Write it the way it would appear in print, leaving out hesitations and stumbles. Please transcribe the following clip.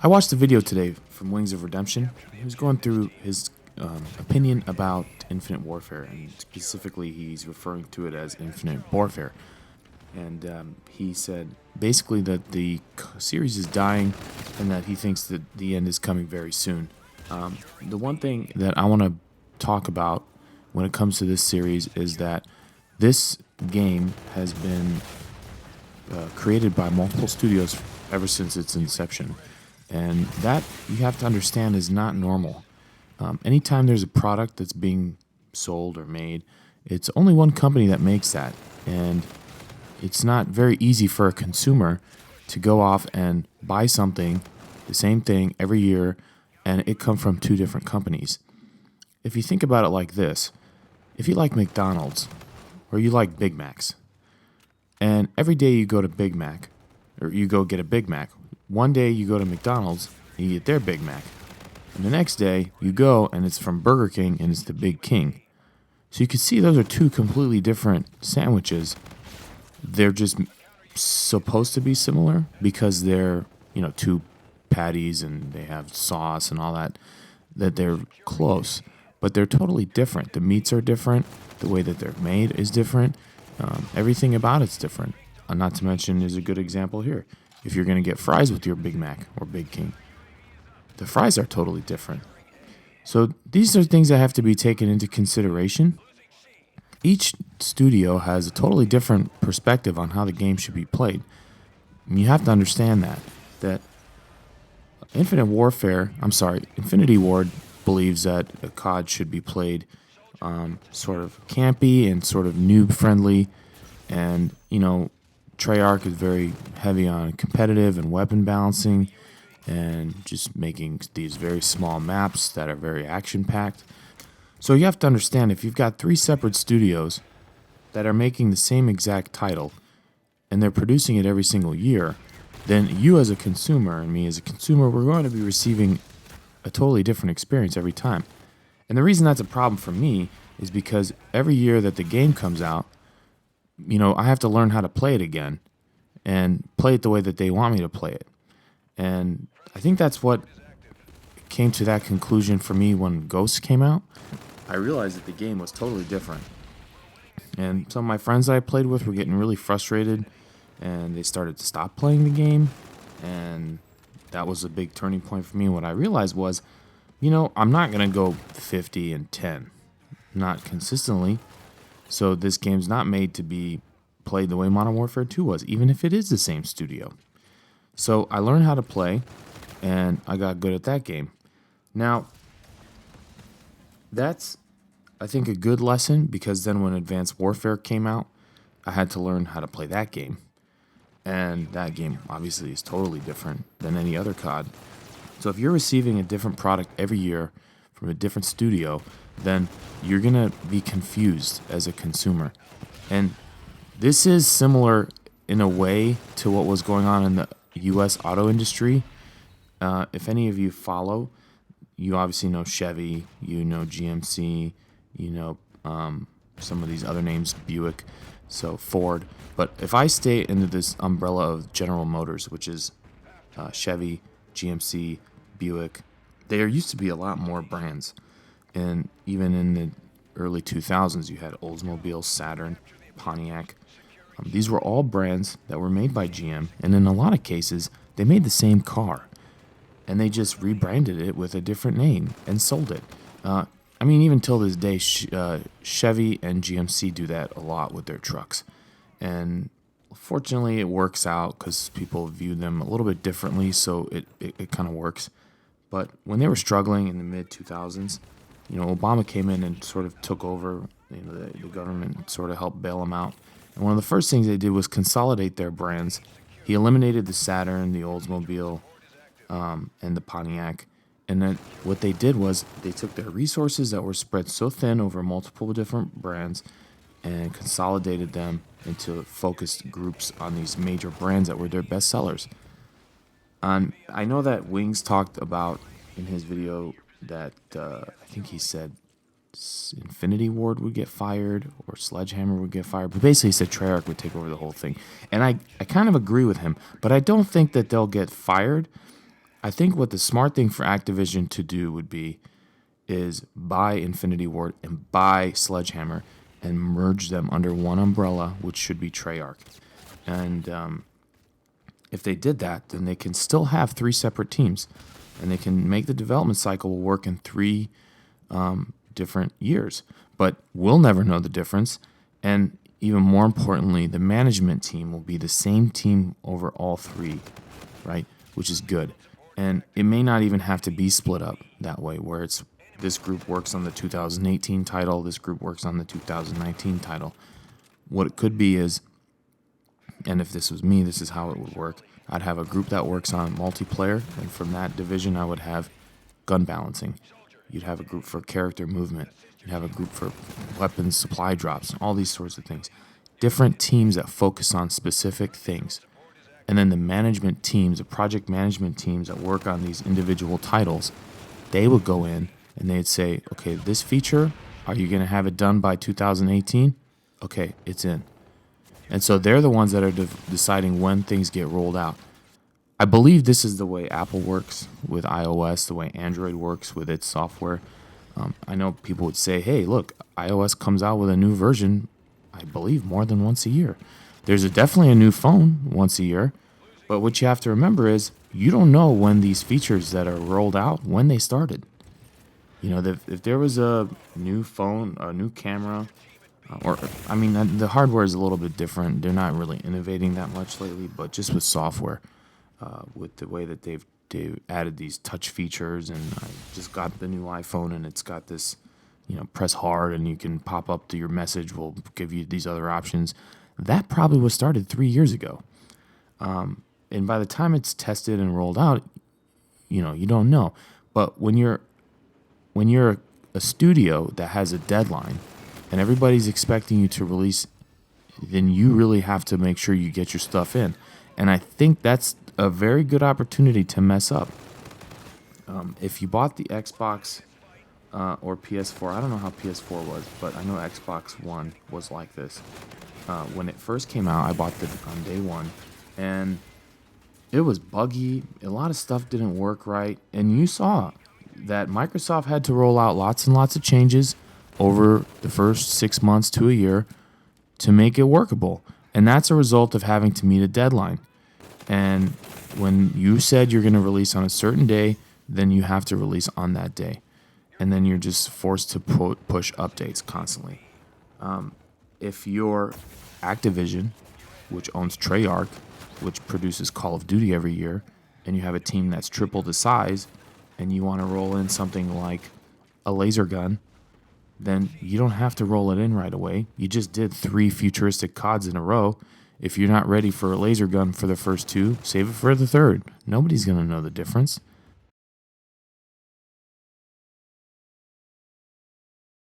I watched a video today from Wings of Redemption. He was going through his opinion about Infinite Warfare, and specifically, he's referring to it as Infinite Warfare. And he said basically that the series is dying, and that he thinks that the end is coming very soon. The one thing that I want to talk about when it comes to this series is that this game has been created by multiple studios ever since its inception. And that, you have to understand, is not normal. Anytime there's a product that's being sold or made, it's only one company that makes that. And it's not very easy for a consumer to go off and buy something, the same thing every year, and it come from two different companies. If you think about it like this, if you like McDonald's or you like Big Macs, and every day you go to Big Mac, or you go get a Big Mac, one day you go to McDonald's and you get their Big Mac, and the next day you go and it's from Burger King and it's the Big King. So you can see those are two completely different sandwiches. They're just supposed to be similar because they're, two patties and they have sauce and all that they're close, but they're totally different. The meats are different. The way that they're made is different. Everything about it's different. Not to mention, is a good example here. If you're going to get fries with your Big Mac or Big King, the fries are totally different. So these are things that have to be taken into consideration. Each studio has a totally different perspective on how the game should be played. And you have to understand that Infinity Ward believes that a COD should be played sort of campy and sort of noob friendly, and Treyarch is very heavy on competitive and weapon balancing, and just making these very small maps that are very action packed. So you have to understand, if you've got three separate studios that are making the same exact title and they're producing it every single year, then you as a consumer and me as a consumer, we're going to be receiving a totally different experience every time. And the reason that's a problem for me is because every year that the game comes out, I have to learn how to play it again and play it the way that they want me to play it. And I think that's what came to that conclusion for me when Ghosts came out. I realized that the game was totally different. And some of my friends that I played with were getting really frustrated, and they started to stop playing the game. And that was a big turning point for me. What I realized was, I'm not going to go 50 and 10, not consistently. So this game's not made to be played the way Modern Warfare 2 was, even if it is the same studio. So I learned how to play, and I got good at that game. Now, that's, I think, a good lesson, because then when Advanced Warfare came out, I had to learn how to play that game. And that game, obviously, is totally different than any other COD. So if you're receiving a different product every year from a different studio, then you're going to be confused as a consumer. And this is similar in a way to what was going on in the U.S. auto industry. If any of you follow, you obviously know Chevy, you know GMC, some of these other names, Buick, so Ford. But if I stay under this umbrella of General Motors, which is Chevy, GMC, Buick, there used to be a lot more brands. And even in the early 2000s, you had Oldsmobile, Saturn, Pontiac. These were all brands that were made by GM, and in a lot of cases, they made the same car, and they just rebranded it with a different name and sold it. Even till this day, Chevy and GMC do that a lot with their trucks. And fortunately, it works out because people view them a little bit differently, so it kind of works. But when they were struggling in the mid-2000s, Obama came in and sort of took over. The government sort of helped bail them out. And one of the first things they did was consolidate their brands. He eliminated the Saturn, the Oldsmobile, and the Pontiac. And then what they did was they took their resources that were spread so thin over multiple different brands and consolidated them into focused groups on these major brands that were their best sellers. And I know that Wings talked about in his video that I think he said Infinity Ward would get fired or Sledgehammer would get fired. But basically he said Treyarch would take over the whole thing. And I kind of agree with him, but I don't think that they'll get fired. I think what the smart thing for Activision to do would be is buy Infinity Ward and buy Sledgehammer and merge them under one umbrella, which should be Treyarch. And if they did that, then they can still have three separate teams, and they can make the development cycle work in three different years. But we'll never know the difference. And even more importantly, the management team will be the same team over all three, right? Which is good. And it may not even have to be split up that way, where it's this group works on the 2018 title, this group works on the 2019 title. What it could be is, and if this was me, this is how it would work. I'd have a group that works on multiplayer, and from that division, I would have gun balancing. You'd have a group for character movement. You'd have a group for weapons supply drops, all these sorts of things. Different teams that focus on specific things. And then the management teams, the project management teams that work on these individual titles, they would go in and they'd say, okay, this feature, are you going to have it done by 2018? Okay, it's in. And so they're the ones that are deciding when things get rolled out. I believe this is the way Apple works with iOS, the way Android works with its software. I know people would say, hey, look, iOS comes out with a new version, I believe, more than once a year. There's definitely a new phone once a year. But what you have to remember is you don't know when these features that are rolled out, when they started. You know, if there was a new phone, a new camera, the hardware is a little bit different. They're not really innovating that much lately, but just with software, with the way that they've added these touch features, and I just got the new iPhone, and it's got this, press hard and you can pop up to your message. Will give you these other options. That probably was started 3 years ago, and by the time it's tested and rolled out, you don't know. But when you're a studio that has a deadline and everybody's expecting you to release, then you really have to make sure you get your stuff in. And I think that's a very good opportunity to mess up. If you bought the Xbox or PS4, I don't know how PS4 was, but I know Xbox One was like this. When it first came out, I bought it on day one, and it was buggy. A lot of stuff didn't work right, and you saw that Microsoft had to roll out lots and lots of changes over the first 6 months to a year to make it workable. And that's a result of having to meet a deadline. And when you said you're going to release on a certain day, then you have to release on that day. And then you're just forced to push updates constantly. If you're Activision, which owns Treyarch, which produces Call of Duty every year, and you have a team that's triple the size, and you want to roll in something like a laser gun, then you don't have to roll it in right away. You just did 3 futuristic CODs in a row. If you're not ready for a laser gun for the first 2, save it for the third. Nobody's going to know the difference.